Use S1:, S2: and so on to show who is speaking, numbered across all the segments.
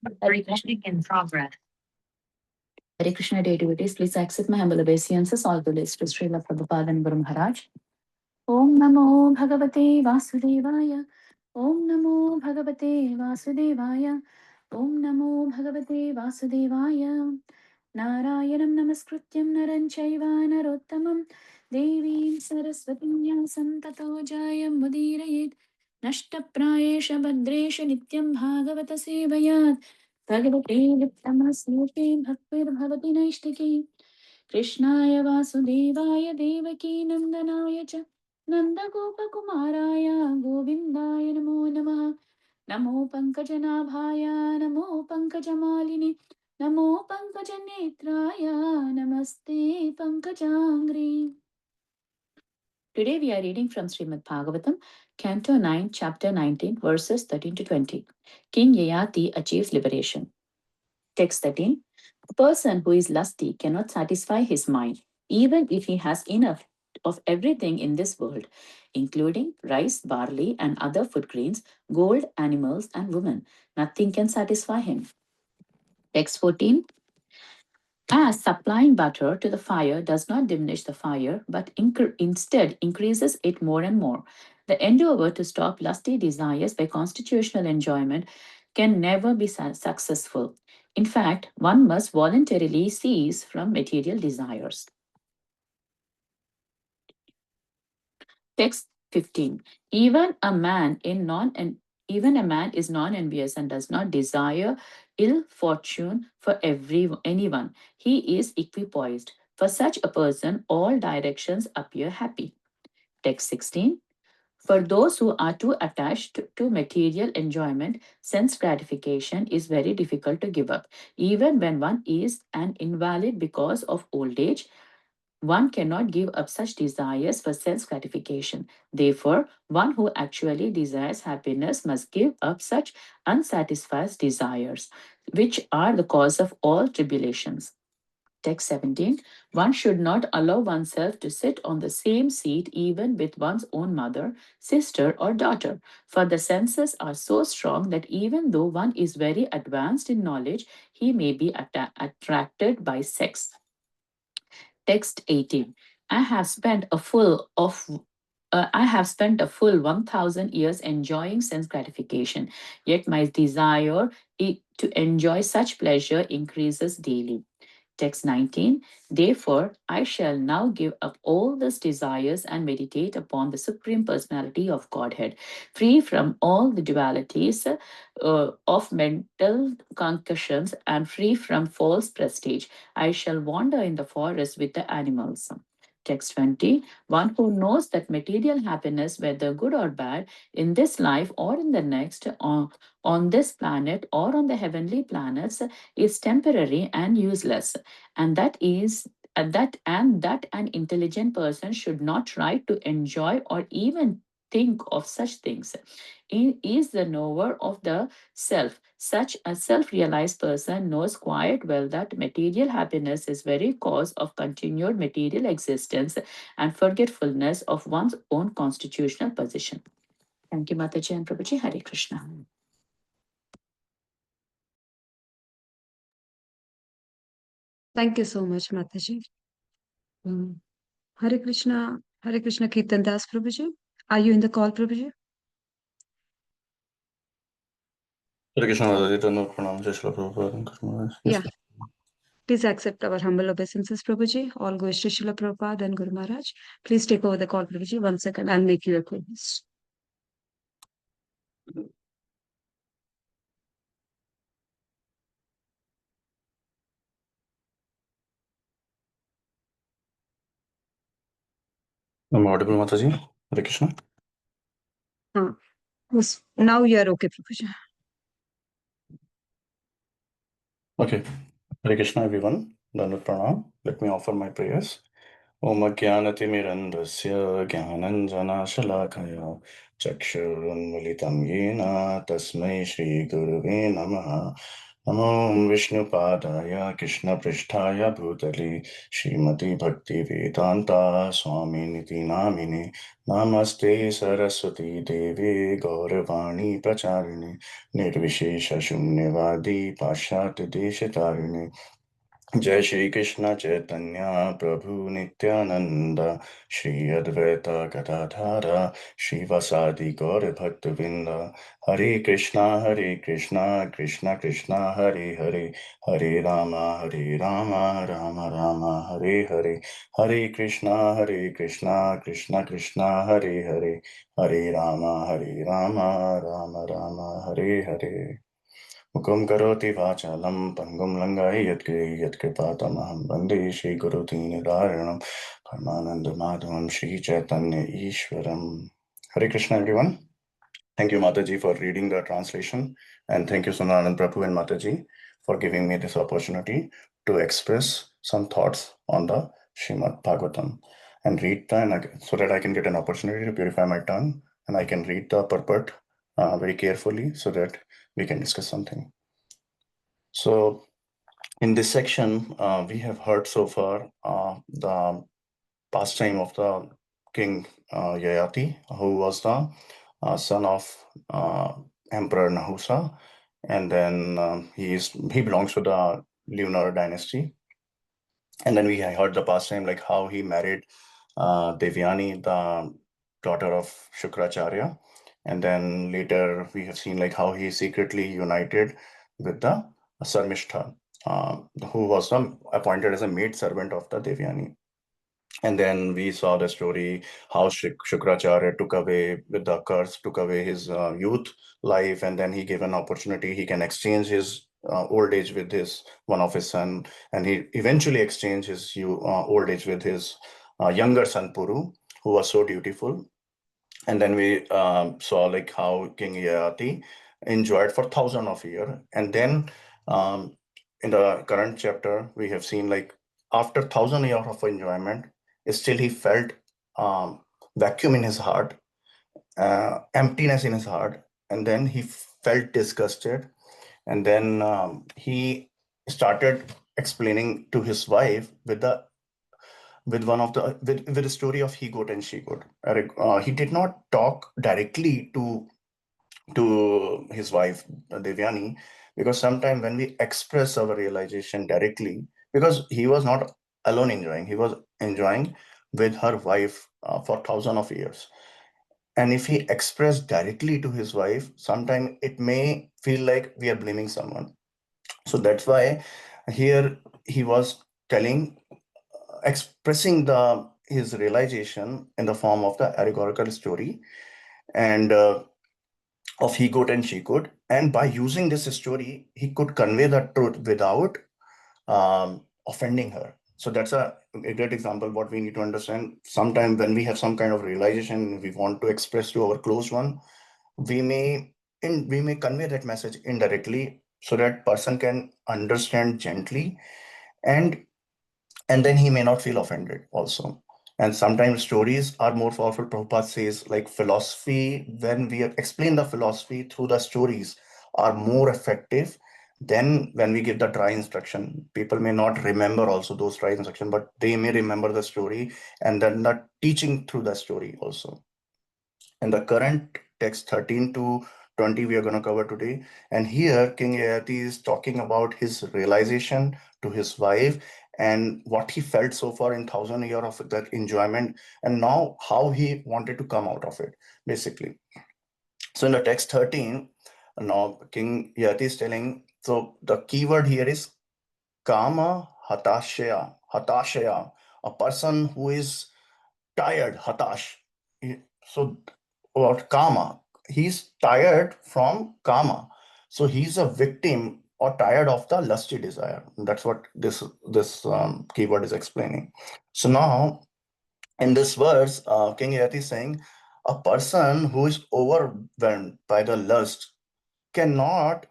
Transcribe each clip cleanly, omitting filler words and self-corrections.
S1: Recording in progress. Hare Krishna deities, please accept my humble obeisances. All the days to Srila Prabhupada and Guru Maharaj. Om Namo Bhagavate Vasudevaya. Om Namo Bhagavate Vasudevaya. Om Namo Bhagavate Vasudevaya. Narayanam Namaskrityam Naranchaiva Narottamam Devim Saraswatim Vyasam Tato Jayam Mudirayet Nashtaprayesha Bhadresha Nityam Bhagavata Sevayat Bhagavate Vittamasmurti Bhaktir Bhavati Naishtiki Krishnaya Vasudevaya Devaki Nandanaya Cha Nandagopakumaraya Govindaya Namo Namaha Namo Pankajanabhaya Namo Pankajamalini Namo Pankajanetraya Namaste Pankajangri. Today we are reading from Srimad Bhagavatam, Canto 9, Chapter 19, verses 13 to 20. King Yayati achieves liberation. Text 13. A person who is lusty cannot satisfy his mind, even if he has enough of everything in this world, including rice, barley, and other food grains, gold, animals, and women. Nothing can satisfy him. Text 14. As supplying butter to the fire does not diminish the fire, but instead increases it more and more, the endeavor to stop lusty desires by constitutional enjoyment can never be successful. In fact, one must voluntarily cease from material desires. Text 15. Even a man is non-envious and does not desire ill fortune for anyone. He is equipoised. For such a person, all directions appear happy. Text 16. For those who are too attached to material enjoyment, sense gratification is very difficult to give up. Even when one is an invalid because of old age, one cannot give up such desires for sense gratification. Therefore, one who actually desires happiness must give up such unsatisfied desires, which are the cause of all tribulations. Text 17. One should not allow oneself to sit on the same seat even with one's own mother, sister, or daughter, for the senses are so strong that even though one is very advanced in knowledge, he may be attracted by sex. Text 18. I have spent a full 1,000 years enjoying sense gratification, yet my desire to enjoy such pleasure increases daily. Text 19. Therefore, I shall now give up all these desires and meditate upon the Supreme Personality of Godhead, free from all the dualities of mental concussions and free from false prestige. I shall wander in the forest with the animals. Text 20. One who knows that material happiness, whether good or bad, in this life or in the next, on this planet or on the heavenly planets, is temporary and useless, and that an intelligent person should not try to enjoy or even think of such things. He is the knower of the self. Such a self-realized person knows quite well that material happiness is very cause of continued material existence and forgetfulness of one's own constitutional position. Thank you, Mataji and Prabhuji. Hare Krishna.
S2: Thank you so much, Mataji. Hare Krishna Kirtan Das Prabhuji. Are you in the call, Prabhuji?
S3: Hare Krishna Mataji, Dhanavad Pranam, Jai Shri Prabhupada.
S2: Yeah. Please accept our humble obeisances, Prabhuji. All goes to Srila Prabhupada and Guru Maharaj. Please take over the call, Prabhuji. 1 second, I'll make you a co-host.
S3: I'm audible, Mataji. Hare Krishna.
S2: Yes. Now you are okay, Prabhuji.
S3: Okay. Hare Krishna, everyone. Dhanavad Pranam. Let me offer my prayers. Om Ajnanatimirandasya Jnananjana Chakshurunmilitam Yena Tasmai Shri Guruve Namaha Namo Vishnupadaya Krishna Pristhaya Bhutale Srimati Bhakti Vedanta Swami Niti Namine Namaste Saraswati Devi Gauravani Pracharini Nirvishesha Shunyavadi Pashat Deshatarine जय श्री कृष्ण चैतन्य प्रभु नित्यानंद श्री अद्वैत गदाधर श्रीवासादि गौर भक्तवृंद हरे कृष्णा कृष्णा कृष्णा हरे हरे हरे राम राम राम हरे हरे हरे कृष्णा कृष्णा कृष्णा हरे हरे हरे राम राम राम हरे हरे मुखं करोति वाचालं पङ्गुं लङ्घाय यत्कृपातमहं वन्दे श्रीगुरुदीनदारिणं परमानन्दमाधवं Sri Chaitanya ईश्वरम् Hare Krishna, everyone. Thank you, Mataji, for reading the translation. And thank you, Sunanand Prabhu and Mataji, for giving me this opportunity to express some thoughts on the Srimad Bhagavatam and read so that I can get an opportunity to purify my tongue and I can read the purport very carefully so that we can discuss something. So in this section, we have heard so far the pastime of the king Yayati, who was the son of Emperor Nahusa, and then he belongs to the lunar dynasty. And then we heard the pastime like how he married Devyani, the daughter of Shukracharya, and then later we have seen like how he secretly united with the Sarmishtha, who was appointed as a maid servant of the Devyani. And then we saw the story how Shukracharya took away with the curse, took away his youth life, and then he gave an opportunity. He can exchange his old age with his one of his son, and he eventually exchanged his old age with his younger son Puru, who was so dutiful. And then we saw like how King Yayati enjoyed for thousands of years. And then um, in the current chapter, we have seen like after 1,000 years of enjoyment, still he felt vacuum in his heart, emptiness in his heart, and then he felt disgusted. And then he started explaining to his wife with one of the with the story of he goat and she goat. He did not talk directly to his wife Devyani, because sometimes when we express our realization directly, because he was not alone enjoying, he was enjoying with her wife for thousands of years. And if he expressed directly to his wife, sometimes it may feel like we are blaming someone. So that's why here he was telling, expressing his realization in the form of the allegorical story and of he goat and she goat. And by using this story, he could convey the truth without offending her. So that's a great example. What we need to understand, sometimes when we have some kind of realization we want to express to our close one, we may convey that message indirectly so that person can understand gently, and then he may not feel offended also. And sometimes stories are more powerful. Prabhupada says, like philosophy, when we explain the philosophy through the stories, are more effective than when we give the dry instruction. People may not remember also those dry instruction, but they may remember the story and then the teaching through the story also. And the current text 13 to 20 we are going to cover today. And here King Yayati is talking about his realization to his wife and what he felt so far in 1,000 years of that enjoyment, and now how he wanted to come out of it, basically. So in the text 13, now King Yayati is telling, so the keyword here is kama hatashaya, a person who is tired, hatash. So about kama, he's tired from kama. So he's a victim or tired of the lusty desire. That's what this keyword is explaining. So now in this verse, King Yati is saying, a person who is overwhelmed by the lust cannot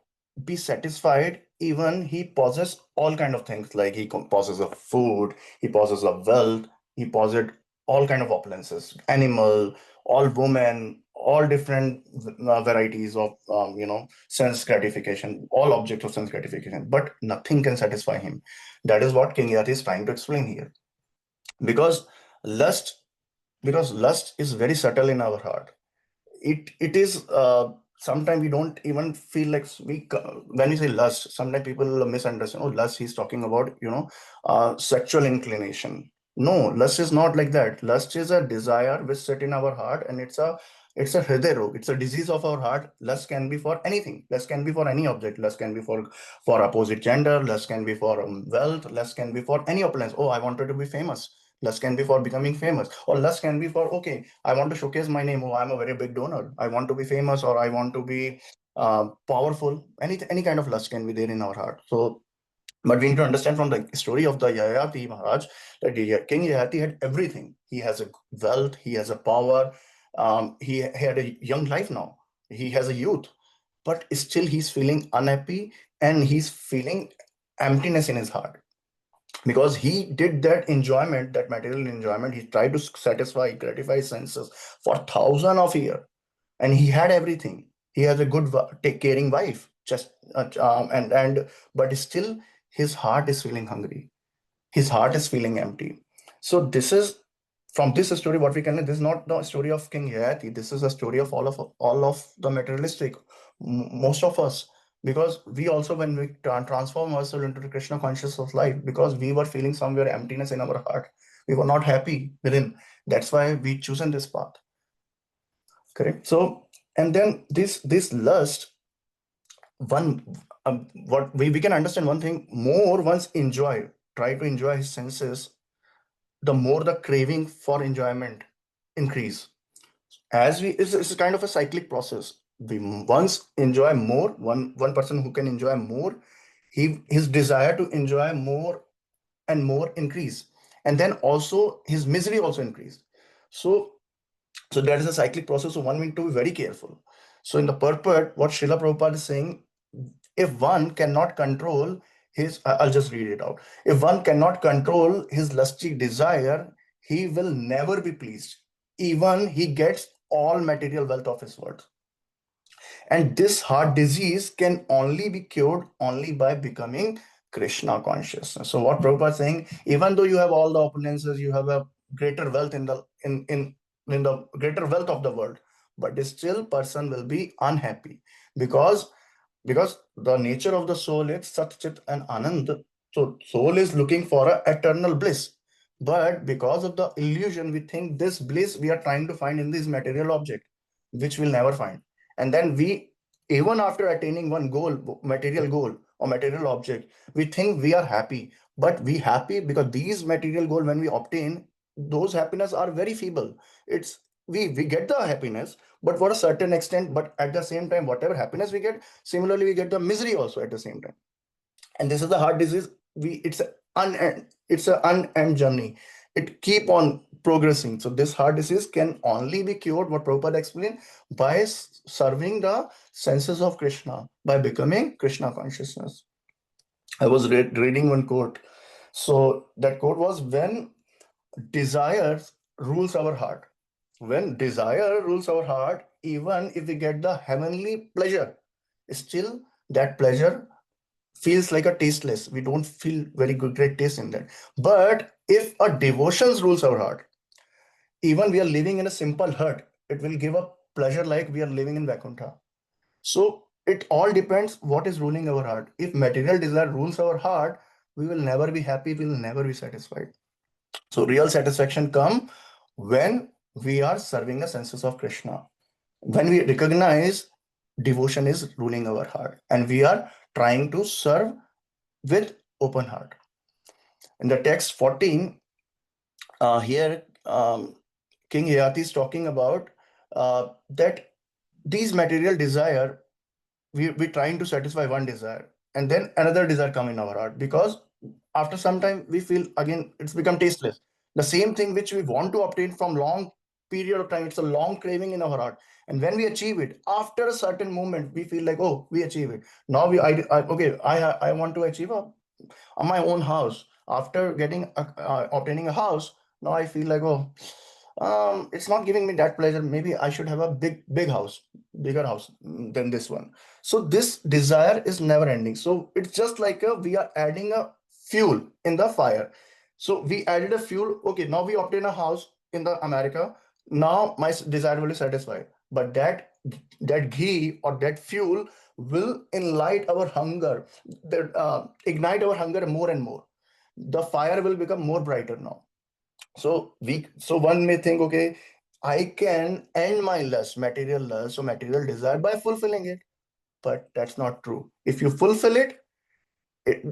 S3: be satisfied even he possesses all kind of things, like he possesses of food, he possesses of wealth, he possesses all kind of opulences, animal, all women, all different varieties of sense gratification, all objects of sense gratification, but nothing can satisfy him. That is what King Yati is trying to explain here. Because lust, lust is very subtle in our heart. It is sometimes we don't even feel like when we say lust, sometimes people misunderstand, oh, lust, he's talking about sexual inclination. No, lust is not like that. Lust is a desire which set in our heart, and it's a hriday rog, it's a disease of our heart. Lust can be for anything. Lust can be for any object. Lust can be for opposite gender. Lust can be for wealth. Lust can be for any opulence. Oh, I wanted to be famous. Lust can be for becoming famous, or lust can be for, okay, I want to showcase my name. Oh, I'm a very big donor. I want to be famous, or I want to be powerful. Any kind of lust can be there in our heart. So, but we need to understand from the story of the Yayati Maharaj that King Yayati had everything. He has a wealth. He has a power. He had a young life now. He has a youth, but still he's feeling unhappy, and he's feeling emptiness in his heart, because he did that enjoyment, that material enjoyment. He tried to satisfy, gratify his senses for thousands of years, and he had everything. He has a good, take caring wife, just but still his heart is feeling hungry. His heart is feeling empty. So this is, from this story, what we can learn. This is not the story of King Yayati. This is a story of all of the materialistic, most of us, because we also, when we transform ourselves into the Krishna conscious of life, because we were feeling somewhere emptiness in our heart, we were not happy within. That's why we chosen this path. Correct. So, and then this lust, one what we can understand one thing more. Once try to enjoy his senses, the more the craving for enjoyment increase. As it's a kind of a cyclic process. We once enjoy more, one person who can enjoy more, his desire to enjoy more and more increase, and then also his misery also increase. So so that is a cyclic process, so one need to be very careful. So in the purport, what Srila Prabhupada is saying, if one cannot control I'll just read it out. If one cannot control his lusty desire, he will never be pleased, even he gets all material wealth of his world. And this heart disease can only be cured only by becoming Krishna consciousness. So what Prabhupada is saying, even though you have all the opulences, you have a greater wealth in the greater wealth of the world, but still person will be unhappy, because the nature of the soul is Sat Chit and Anand. So soul is looking for a eternal bliss. But because of the illusion, we think this bliss we are trying to find in this material object, which we'll never find. And then we, even after attaining one goal, material goal or material object, we think we are happy. But we happy because these material goal, when we obtain, those happiness are very feeble. It's we get the happiness, but for a certain extent. But at the same time, whatever happiness we get, similarly we get the misery also at the same time. And this is the heart disease. It's an unend journey. It keep on progressing. So this heart disease can only be cured, what Prabhupada explained, by serving the senses of Krishna, by becoming Krishna consciousness. I was reading one quote. So that quote was, when desire rules our heart, when desire rules our heart, even if we get the heavenly pleasure, still that pleasure feels like a tasteless. We don't feel very good, great taste in that. But if a devotions rules our heart, even we are living in a simple hut, it will give a pleasure like we are living in Vaikuntha. So it all depends what is ruling our heart. If material desire rules our heart, we will never be happy, we will never be satisfied. So real satisfaction come when we are serving the senses of Krishna. When we recognize devotion is ruling our heart, and we are trying to serve with open heart. In the text 14, here King Yayati is talking about that these material desire, we're trying to satisfy one desire, and then another desire come in our heart, because after some time we feel again it's become tasteless. The same thing which we want to obtain from long period of time, it's a long craving in our heart, and when we achieve it, after a certain moment we feel like, oh, we achieve it. Now okay, I want to achieve my own house. After getting obtaining a house, now I feel like, oh, it's not giving me that pleasure. Maybe I should have a big house, bigger house than this one. So this desire is never ending. So it's just like we are adding a fuel in the fire. So we added a fuel. Okay, now we obtain a house in the America. Now my desire will be satisfied. But that ghee or that fuel will enlight our hunger, that ignite our hunger more and more. The fire will become more brighter now. So one may think, okay, I can end my lust, material lust or material desire by fulfilling it. But that's not true. If you fulfill it,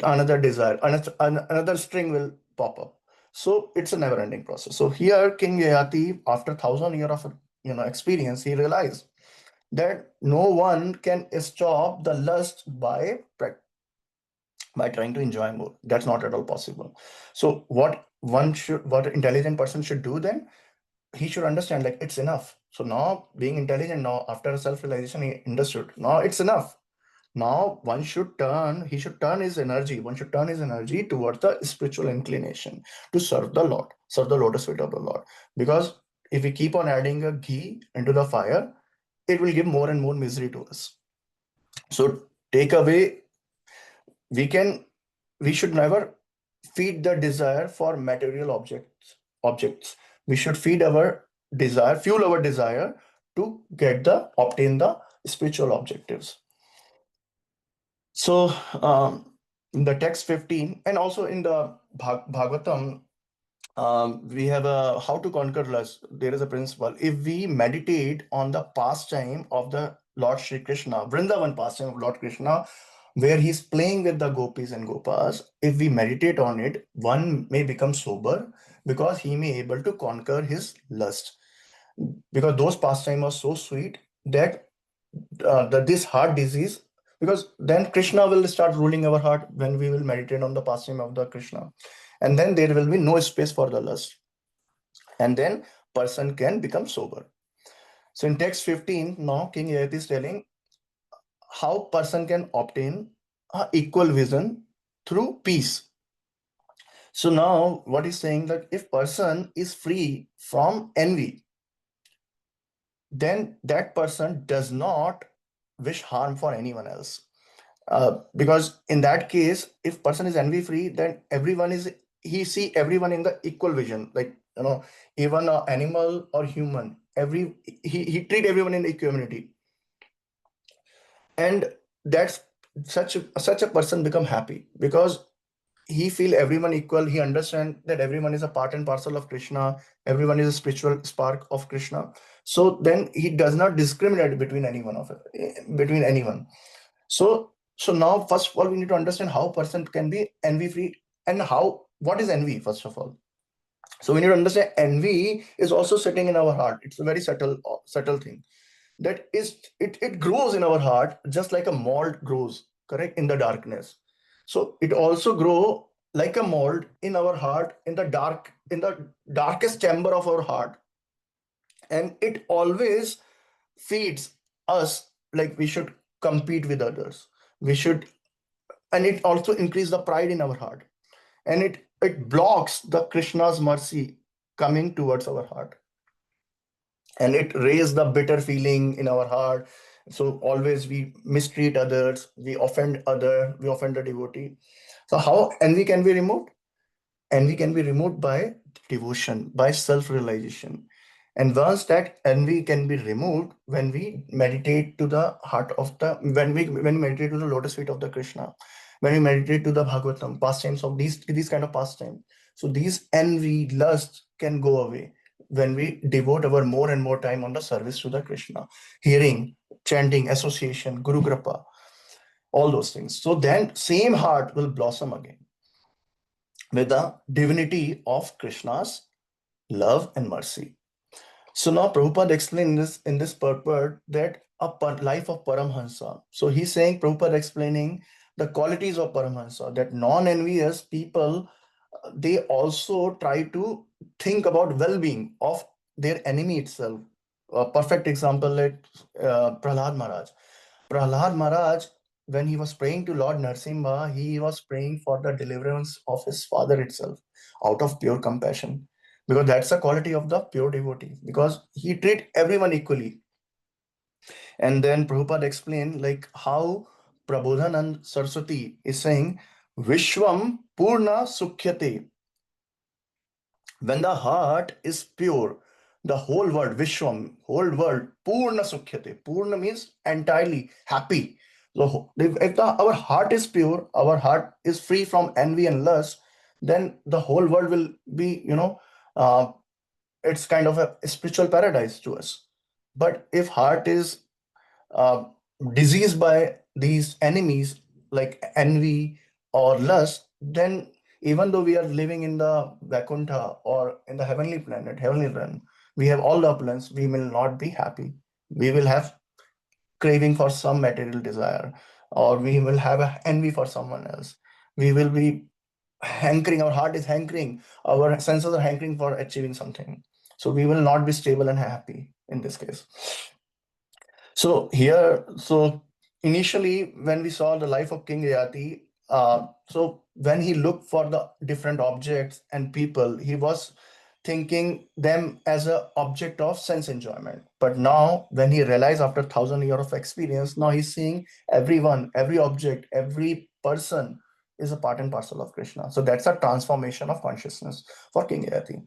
S3: another desire, another string will pop up. So it's a never-ending process. So here, King Yayati, after 1,000 years of experience, he realized that no one can stop the lust by trying to enjoy more. That's not at all possible. So what an intelligent person should do then? He should understand like it's enough. So now being intelligent, now after self-realization, he understood. Now it's enough. Now he should turn his energy, one should turn his energy towards the spiritual inclination to serve the Lord, serve the lotus feet of the Lord. Because if we keep on adding a ghee into the fire, it will give more and more misery to us. So take away, we should never feed the desire for material objects. We should feed our desire, fuel our desire to obtain the spiritual objectives. So in the text 15 and also in the Bhagavatam, we have a how to conquer lust. There is a principle. If we meditate on the pastime of the Lord Shri Krishna, Vrindavan pastime of Lord Krishna, where he's playing with the gopis and gopas, if we meditate on it, one may become sober because he may able to conquer his lust. Because those pastime are so sweet that this heart disease, because then Krishna will start ruling our heart when we will meditate on the pastime of the Krishna, and then there will be no space for the lust, and then person can become sober. So in text 15, now King Yayati is telling how person can obtain a equal vision through peace. So now what he's saying that if person is free from envy, then that person does not wish harm for anyone else. Because in that case, if person is envy free, then he see everyone in the equal vision, like even a animal or human, he treat everyone in equanimity, and that's such a person become happy because he feel everyone equal. He understand that everyone is a part and parcel of Krishna. Everyone is a spiritual spark of Krishna. So then he does not discriminate between anyone. So now, first of all, we need to understand how person can be envy free and what is envy, first of all. So we need to understand envy is also sitting in our heart. It's a very subtle thing that is it grows in our heart just like a mold grows, correct, in the darkness. So it also grow like a mold in our heart in the darkest chamber of our heart, and it always feeds us like we should compete with others, we should, and it also increase the pride in our heart, and it blocks the Krishna's mercy coming towards our heart, and it raise the bitter feeling in our heart. So always we mistreat others, we offend the devotee. So how envy can be removed? Envy can be removed by devotion, by self-realization. And once that envy can be removed, when we meditate to the heart of the, when we meditate to the lotus feet of the Krishna, when we meditate to the Bhagavatam, pastimes of these kind of pastimes. So these envy, lust can go away when we devote our more and more time on the service to the Krishna, hearing, chanting, association, Guru Kripa, all those things. So then same heart will blossom again with the divinity of Krishna's love and mercy. So now Prabhupada explained this in this purport that life of Paramhansa. So he's saying, Prabhupada explaining the qualities of Paramhansa, that non-envious people, they also try to think about well-being of their enemy itself. A perfect example like Prahlad Maharaj. Prahlad Maharaj, when he was praying to Lord Narsimha, he was praying for the deliverance of his father itself out of pure compassion. because that's the quality of the pure devotee, because he treat everyone equally. And then Prabhupada explained like how Prabodhanand Saraswati is saying, Vishwam Purna Sukhyate. When the heart is pure, the whole world, Vishwam, whole world, Purna Sukhyate. Purna means entirely happy. So if our heart is pure, our heart is free from envy and lust, then the whole world will be, uh, it's kind of a spiritual paradise to us. But if heart is uh, diseased by these enemies like envy or lust, then even though we are living in the Vaikuntha or in the heavenly planet, heavenly realm, we have all the opulence, we will not be happy. We will have craving for some material desire, or we will have a envy for someone else. We will be hankering, our heart is hankering, our senses are hankering for achieving something. So we will not be stable and happy in this case. So initially, when we saw the life of King Yati, so when he looked for the different objects and people, he was thinking them as a object of sense enjoyment. But now, when he realized after 1,000 years of experience, now he's seeing everyone, every object, every person is a part and parcel of Krishna. So that's a transformation of consciousness for King Yati.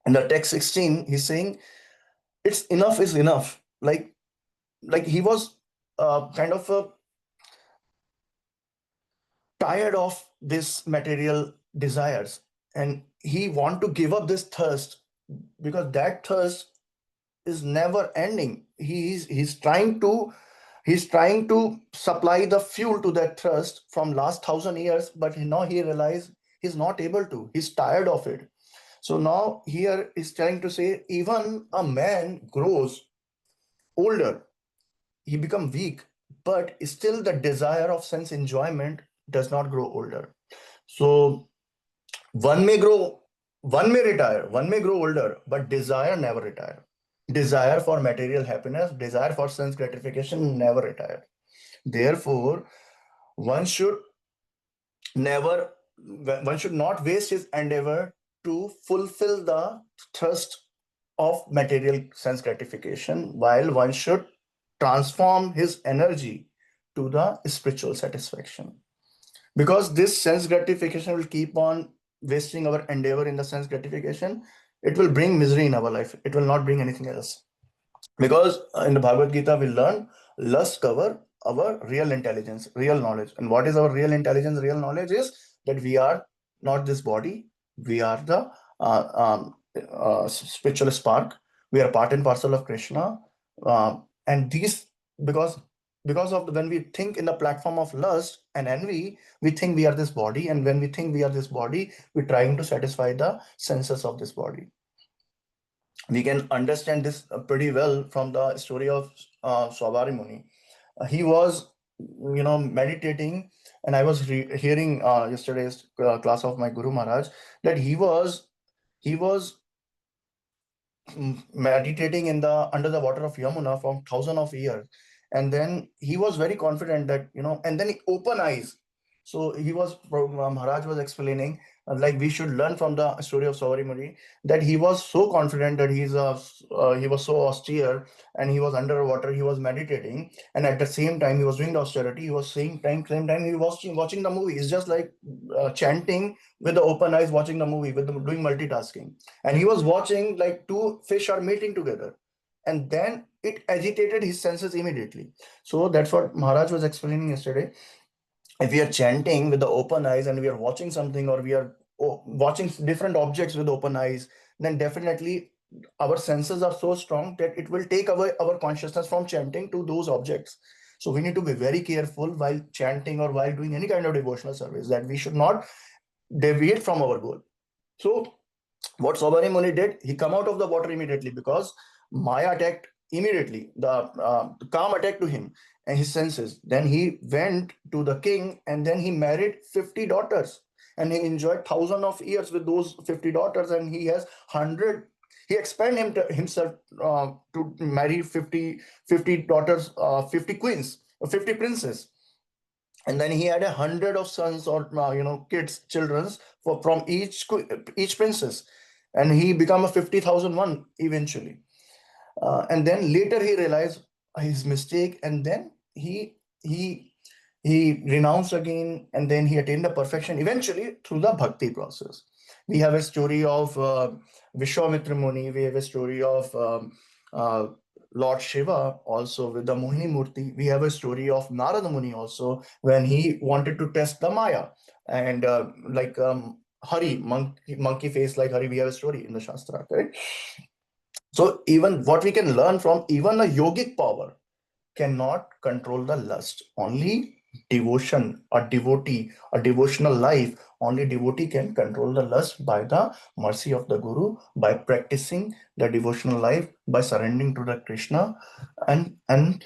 S3: In the text 16, he's saying, it's enough is enough. Like he was kind of tired of this material desires, and he want to give up this thirst, because that thirst is never ending. He's trying to supply the fuel to that thirst from last 1,000 years, but now he realized he's not able to. He's tired of it. So now here is trying to say, even a man grows older, he become weak, but still the desire of sense enjoyment does not grow older. So one may grow, one may retire, one may grow older, but desire never retire. Desire for material happiness, desire for sense gratification never retire. Therefore, one should never, one should not waste his endeavor to fulfill the thirst of material sense gratification, while one should transform his energy to the spiritual satisfaction. Because this sense gratification will keep on wasting our endeavor in the sense gratification, it will bring misery in our life. It will not bring anything else. Because in the Bhagavad Gita, we learn lust cover our real intelligence, real knowledge. And what is our real intelligence, real knowledge is that we are not this body, we are the spiritual spark, we are part and parcel of Krishna. And these, because when we think in the platform of lust and envy, we think we are this body, and when we think we are this body, we're trying to satisfy the senses of this body. We can understand this pretty well from the story of Swavari Muni. He was, meditating, and I was hearing yesterday's class of my Guru Maharaj, that he was meditating in the under the water of Yamuna for thousands of years, and then he was very confident that, and then he open eyes. So Maharaj was explaining, like we should learn from the story of Savari Muni, that he was so confident that he was so austere, and he was underwater, he was meditating, and at the same time he was doing the austerity, he was same time he was watching the movie. It's just like chanting with the open eyes, watching the movie with doing multitasking, and he was watching like two fish are meeting together, and then it agitated his senses immediately. So that's what Maharaj was explaining yesterday. If we are chanting with the open eyes and we are watching something, or we are watching different objects with open eyes, then definitely our senses are so strong that it will take away our consciousness from chanting to those objects. So we need to be very careful while chanting or while doing any kind of devotional service, that we should not deviate from our goal. So what Sobari Muni did, he come out of the water immediately, because Maya attacked immediately. The calm attacked to him and his senses. Then he went to the king, and then he married 50 daughters, and he enjoyed thousands of years with those 50 daughters, and he has 100. He expanded himself to marry 50 daughters, 50 queens, 50 princes, and then he had 100 of sons, or kids, children, from each princess. and he become a 50,001 eventually. And then later he realized his mistake, and then he he renounced again, and then he attained the perfection eventually through the bhakti process. We have a story of Vishwamitra Muni. We have a story of uh, Lord Shiva also with the Mohini Murti. We have a story of Narada Muni also when he wanted to test the Maya, and Hari, monkey face like Hari. We have a story in the Shastra, correct? So even what we can learn from even a yogic power cannot control the lust. Only devotion, a devotee, a devotional life, only devotee can control the lust by the mercy of the Guru, by practicing the devotional life, by surrendering to the Krishna, and in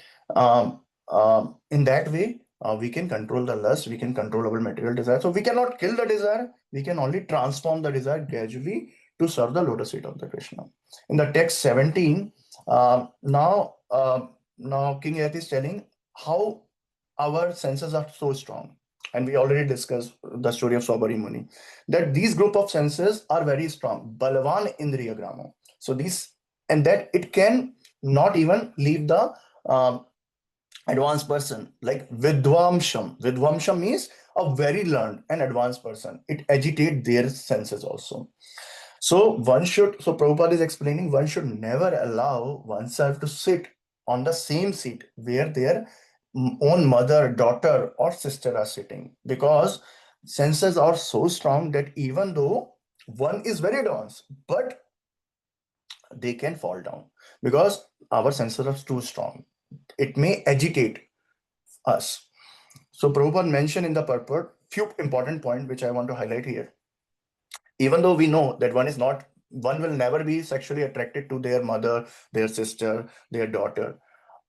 S3: that way we can control the lust, we can control our material desire. So we cannot kill the desire, we can only transform the desire gradually to serve the lotus feet of the Krishna. In the text 17, now King Yati is telling how our senses are so strong. And we already discussed the story of Swabari Muni, that these group of senses are very strong. Balavan Indriya Grama. So these, and that it can not even leave the advanced person, like Vidvamsham. Vidvamsham means a very learned and advanced person. It agitates their senses also. So Prabhupada is explaining, one should never allow oneself to sit on the same seat where their own mother, daughter, or sister are sitting, because senses are so strong that even though one is very advanced, but they can fall down because our senses are too strong. It may agitate us. So Prabhupada mentioned in the purport few important points which I want to highlight here. Even though we know that one will never be sexually attracted to their mother, their sister, their daughter,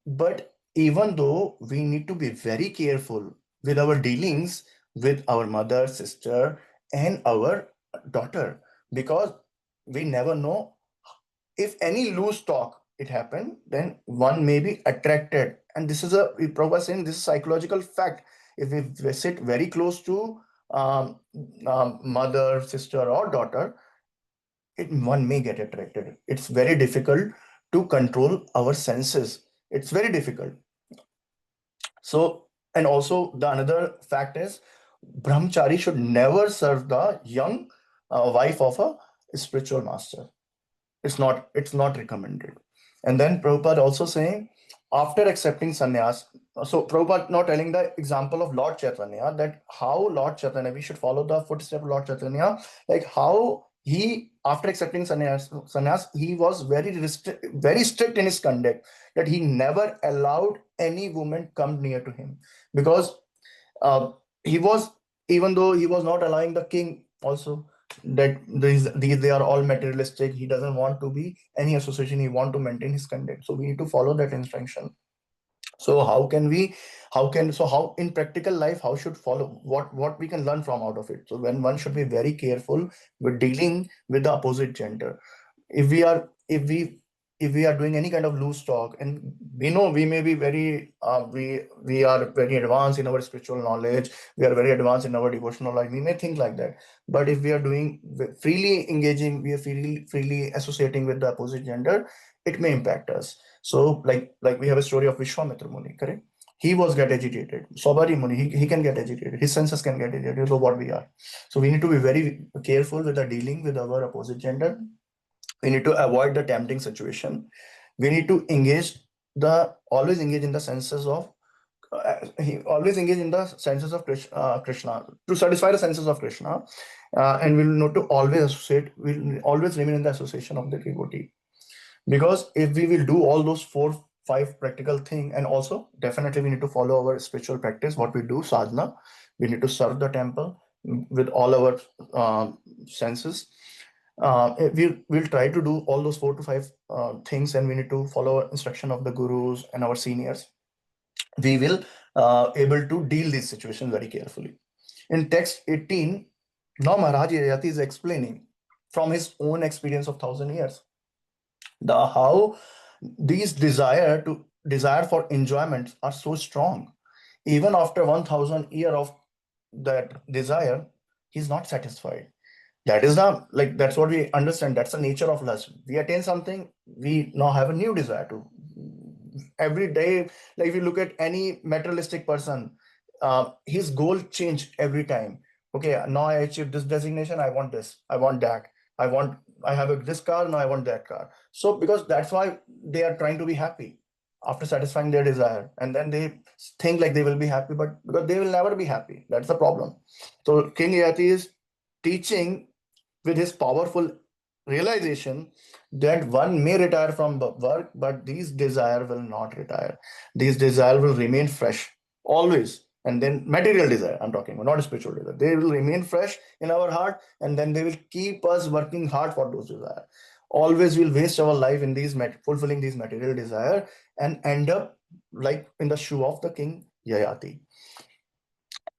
S3: but even though we need to be very careful with our dealings with our mother, sister, and our daughter, because we never know if any loose talk it happened, then one may be attracted. And this is Prabhupada saying this is psychological fact. If we sit very close to mother, sister, or daughter, one may get attracted. It's very difficult to control our senses. It's very difficult. So, and also the another fact is, brahmachari should never serve the young wife of a spiritual master. It's not recommended. And then Prabhupada also saying, after accepting sannyas, so Prabhupada now telling the example of Lord Chaitanya, that how Lord Chaitanya, we should follow the footstep of Lord Chaitanya, like how he, after accepting sannyas, he was very strict in his conduct, that he never allowed any woman come near to him, because uh, he was, even though he was not allowing the king also, that these they are all materialistic, he doesn't want to be any association, he want to maintain his conduct, so we need to follow that instruction. So how in practical life, how should follow, what we can learn from out of it? So when one should be very careful with dealing with the opposite gender. If we are doing any kind of loose talk, and we know we may be very we are very advanced in our spiritual knowledge, we are very advanced in our devotional life, we may think like that, but if we are doing freely engaging, we are freely associating with the opposite gender, it may impact us. So like we have a story of Vishwamitra Muni, correct? He was get agitated. Sobari Muni, he can get agitated, his senses can get agitated, so what we are. So we need to be very careful with the dealing with our opposite gender. We need to avoid the tempting situation. We need to always engage in the senses of always engage in the senses of Krishna, to satisfy the senses of Krishna, and we'll not to always associate, we'll always remain in the association of the devotee. Because if we will do all those 4 5 practical thing, and also definitely we need to follow our spiritual practice, what we do sadhana, we need to serve the temple with all our senses. We'll try to do all those 4 to 5 things, and we need to follow instruction of the gurus and our seniors. We will able to deal these situations very carefully. In text 18, now Maharaj Yati is explaining from his own experience of 1,000 years, the how these desire for enjoyment are so strong. Even after 1,000 year of that desire, he's not satisfied. That is that's what we understand. That's the nature of lust. We attain something, we now have a new desire to every day. Like if you look at any materialistic person, his goal change every time. Okay, now I achieved this designation, I want this, I want that, I want, I have this car, now I want that car. So because that's why they are trying to be happy after satisfying their desire, and then they think like they will be happy, but because they will never be happy, that's the problem. So King Yati is teaching with his powerful realization that one may retire from work, but these desire will not retire. These desire will remain fresh always. And then material desire, I'm talking about, not spiritual desire. They will remain fresh in our heart, and then they will keep us working hard for those desire. Always we'll waste our life in these fulfilling these material desire and end up like in the shoe of the king Yayati.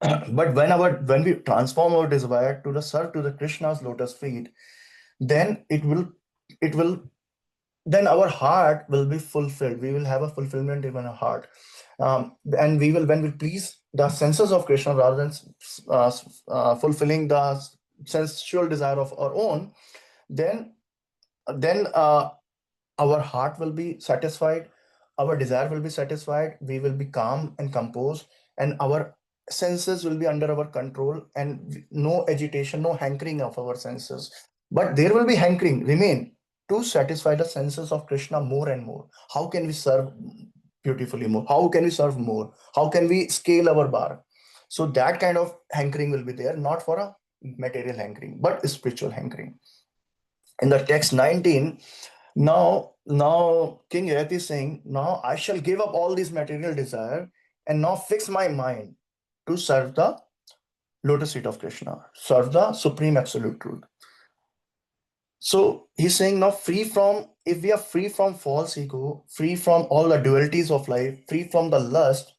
S3: But when we transform our desire to the serve to the Krishna's lotus feet, then it will then our heart will be fulfilled. We will have a fulfillment in our heart, and we will, when we please the senses of Krishna rather than fulfilling the sensual desire of our own, then then our heart will be satisfied, our desire will be satisfied, we will be calm and composed, and our senses will be under our control, and no agitation, no hankering of our senses. But there will be hankering remain to satisfy the senses of Krishna more and more. How can we serve beautifully more? How can we serve more? How can we scale our bar? So that kind of hankering will be there, not for a material hankering, but spiritual hankering. In the text 19, now King Yati is saying, now I shall give up all these material desire and now fix my mind to serve the lotus feet of Krishna, serve the supreme absolute truth. So he's saying now free from, if we are free from false ego, free from all the dualities of life, free from the lust,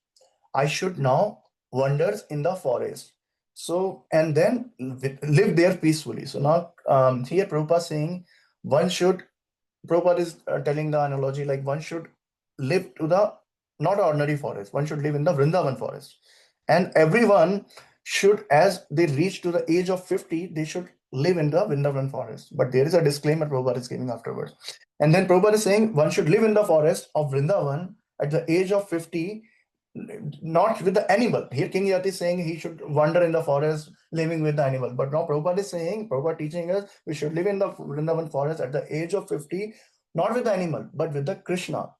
S3: I should now wander in the forest. So, and then live there peacefully. So now here Prabhupada is saying one should, Prabhupada is telling the analogy like one should live to the not ordinary forest, one should live in the Vrindavan forest. And everyone should, as they reach to the age of 50, they should live in the Vrindavan forest. But there is a disclaimer Prabhupada is giving afterwards. And then Prabhupada is saying one should live in the forest of Vrindavan at the age of 50, not with the animal. Here King Yati is saying he should wander in the forest living with the animal. But now Prabhupada is saying, Prabhupada teaching us, we should live in the Vrindavan forest at the age of 50, not with the animal, but with the Krishna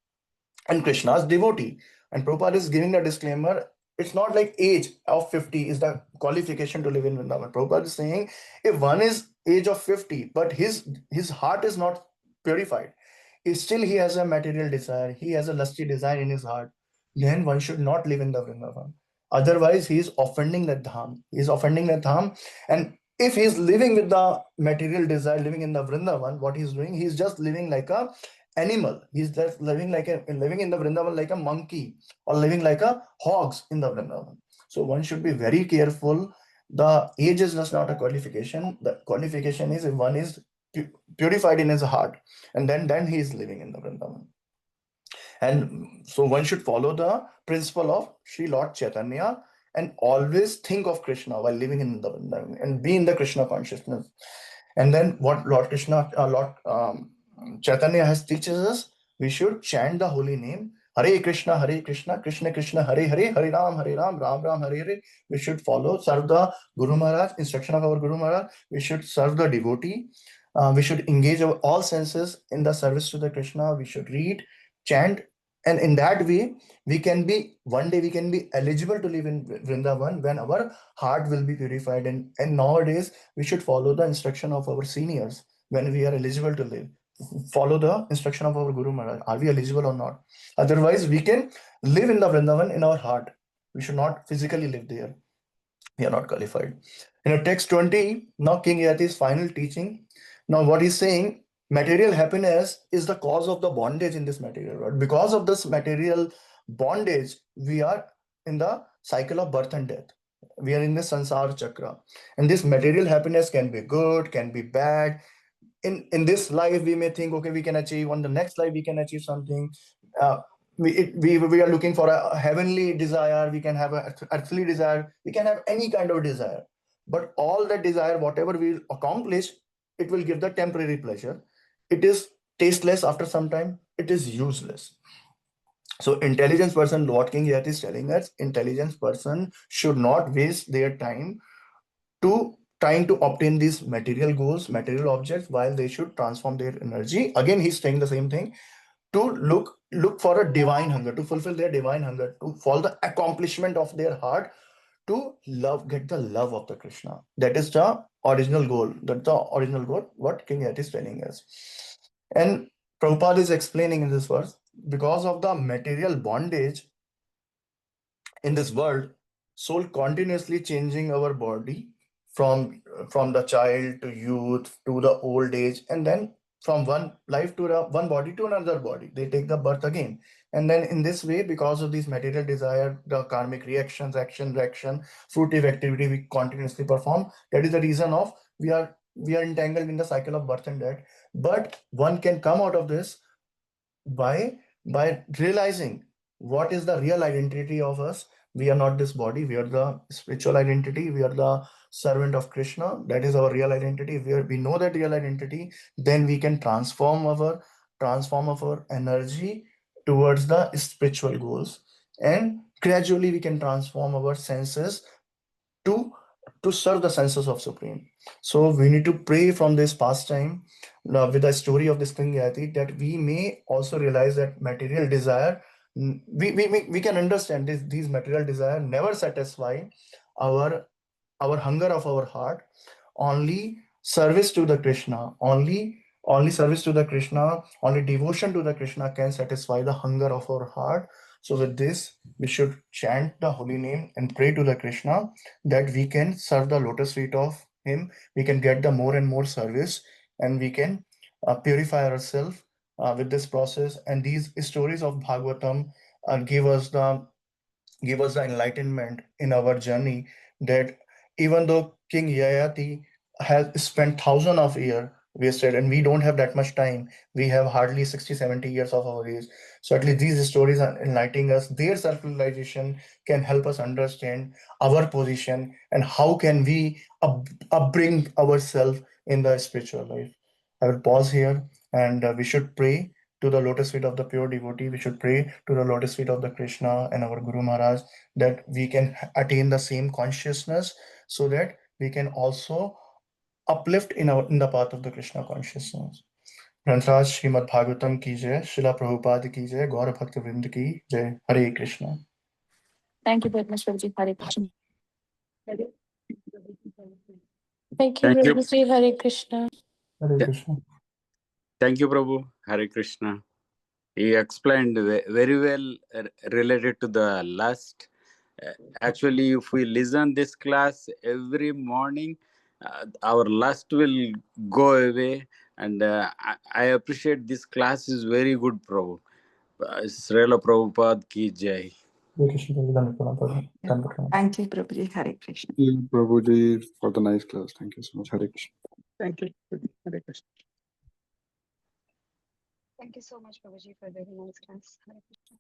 S3: and Krishna's devotee. And Prabhupada is giving the disclaimer, it's not like age of 50 is the qualification to live in Vrindavan. Prabhupada is saying, if one is age of 50, but his heart is not purified, still he has a material desire, he has a lusty desire in his heart, then one should not live in the Vrindavan. Otherwise, he is offending the Dham. He is offending the Dham. And if he is living with the material desire, living in the Vrindavan, what he is doing, he is just living like a animal. He's just living living in the Vrindavan like a monkey, or living like a hogs in the Vrindavan. So one should be very careful. The age is just not a qualification. The qualification is if one is purified in his heart, and then he is living in the Vrindavan. And so one should follow the principle of Sri Lord Chaitanya and always think of Krishna while living in the Vrindavan and be in the Krishna consciousness. And then what Lord Krishna, Lord Chaitanya has teaches us, we should chant the holy name. Hare Krishna, Krishna Krishna, Hare Hare, Hare Ram, Ram Ram, Hare Hare. We should follow, serve the Guru Maharaj, instruction of our Guru Maharaj. We should serve the devotee. We should engage our all senses in the service to the Krishna. We should read, chant, and in that way, we can be, one day we can be eligible to live in Vrindavan when our heart will be purified. And nowadays, we should follow the instruction of our seniors when we are eligible to live. Follow the instruction of our Guru Maharaj. Are we eligible or not? Otherwise, we can live in the Vrindavan in our heart. We should not physically live there. We are not qualified. In a text 20, now King Yati's final teaching. Now, what he's saying, material happiness is the cause of the bondage in this material world. Because of this material bondage, we are in the cycle of birth and death. We are in the sansar chakra. And this material happiness can be good, can be bad. In this life, we may think, okay, we can achieve, on the next life, we can achieve something. Uh, we are looking for a heavenly desire, we can have an earthly desire, we can have any kind of desire. But all that desire, whatever we accomplish, it will give the temporary pleasure. It is tasteless after some time. It is useless. So intelligence person, what King Yat is telling us, intelligence person should not waste their time to trying to obtain these material goals, material objects, while they should transform their energy. Again, he's saying the same thing, to look for a divine hunger, to fulfill their divine hunger, to follow the accomplishment of their heart, to get the love of the Krishna. That is the original goal. That's the original goal, what King Yat is telling us. And Prabhupada is explaining in this verse, because of the material bondage in this world, soul continuously changing our body from the child to youth to the old age, and then from one life to one body to another body, they take the birth again. And then in this way, because of these material desire, the karmic reactions, reaction, fruitive activity we continuously perform, that is the reason of we are entangled in the cycle of birth and death. But one can come out of this by realizing what is the real identity of us. We are not this body, we are the spiritual identity, we are the servant of Krishna. That is our real identity. Where we know that real identity, then we can transform our energy towards the spiritual goals, and gradually we can transform our senses to serve the senses of Supreme. So we need to pray from this past time, with the story of this King Yati, that we may also realize that material desire, we can understand this, these material desire never satisfy our hunger of our heart. Only service to the Krishna, only service to the Krishna, only devotion to the Krishna can satisfy the hunger of our heart. So with this, we should chant the holy name and pray to the Krishna, that we can serve the lotus feet of him, we can get the more and more service, and we can purify ourselves with this process. And these stories of Bhagavatam give us the enlightenment in our journey, that even though King Yayati has spent thousands of years wasted, and we don't have that much time, we have hardly 60-70 years of our age. So at least these stories are enlightening us. Their self-realization can help us understand our position and how can we upbring ourselves in the spiritual life. I will pause here, and we should pray to the lotus feet of the pure devotee. We should pray to the lotus feet of the Krishna and our Guru Maharaj, that we can attain the same consciousness, so that we can also uplift in the path of the Krishna consciousness. Grantraj Srimad Bhagavatam ki jai, Srila Prabhupada ki jai, Gaura Bhakta Vrind ki jai. Hare Krishna.
S1: Thank you very much, Prabhuji. Hare Krishna.
S4: Thank you, Prabhuji. Hare Krishna.
S3: Hare Krishna.
S4: Thank you, Prabhu. Hare Krishna. He explained very well related to the lust. Actually, if we listen this class every morning, our lust will go away. And I appreciate this class is very good, Prabhu. Srila Prabhupada ki jai.
S3: Hare Krishna.
S2: Thank you, Prabhuji. Hare Krishna.
S5: Thank you, Prabhuji, for the nice class. Thank you so much. Hare Krishna.
S6: Thank you. Hare Krishna.
S2: Thank you so much, Prabhuji, for the very nice class. Hare Krishna.